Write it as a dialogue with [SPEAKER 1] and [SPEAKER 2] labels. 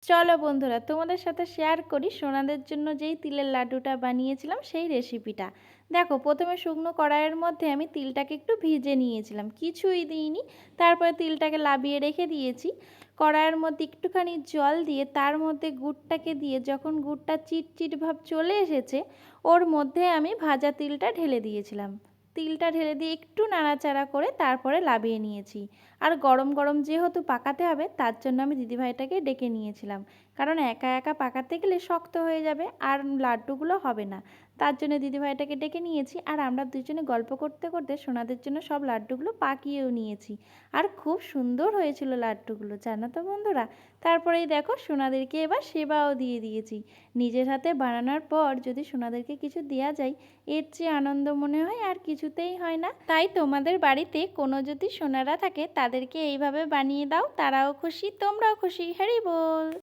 [SPEAKER 1] চলো বন্ধুরা, তোমাদের সাথে শেয়ার করি সোনাদের জন্য যেই তিলের লাড্ডুটা বানিয়েছিলাম সেই রেসিপিটা। দেখো, প্রথমে শুকনো কড়াইয়ের মধ্যে আমি তিলটাকে একটু ভিজে নিয়েছিলাম, কিছুই দিইনি। তারপরে তিলটাকে লাবিয়ে রেখে দিয়েছি। কড়াইয়ের মধ্যে একটুখানি জল দিয়ে তার মধ্যে গুড়টাকে দিয়ে যখন গুড়টা চিটচিট ভাব চলে এসেছে, ওর মধ্যে আমি ভাজা তিলটা ঢেলে দিয়েছিলাম। তিলটা ঢেলে দিয়ে একটু নাড়াচাড়া করে তারপরে লাবিয়ে নিয়েছি। আর গরম গরম যেহেতু পাকাতে হবে, তার জন্য আমি দিদিভাইটাকে ডেকে নিয়েছিলাম। কারণ একা একা পাকাতে গেলে শক্ত হয়ে যাবে আর লাড্ডুগুলো হবে না। তার জন্য দিদিভাইটাকে ডেকে নিয়েছি, আর আমরা দুজনে গল্প করতে করতে সোনাদের জন্য সব লাড্ডুগুলো পাকিয়েও নিয়েছি। আর খুব সুন্দর হয়েছিল লাড্ডুগুলো, জানো তো বন্ধুরা। তারপরেই দেখো, সোনাদেরকে এবার সেবাও দিয়ে দিয়েছি। নিজের হাতে বানানোর পর যদি সোনাদেরকে কিছু দেওয়া যায়, এর চেয়ে আনন্দ মনে হয় আর কিছুতেই হয় না। তাই তোমাদের বাড়িতে কোনো যদি সোনারা থাকে, তাদেরকে এইভাবে বানিয়ে দাও, তারাও খুশি, তোমরাও খুশি। হ্যারি বল।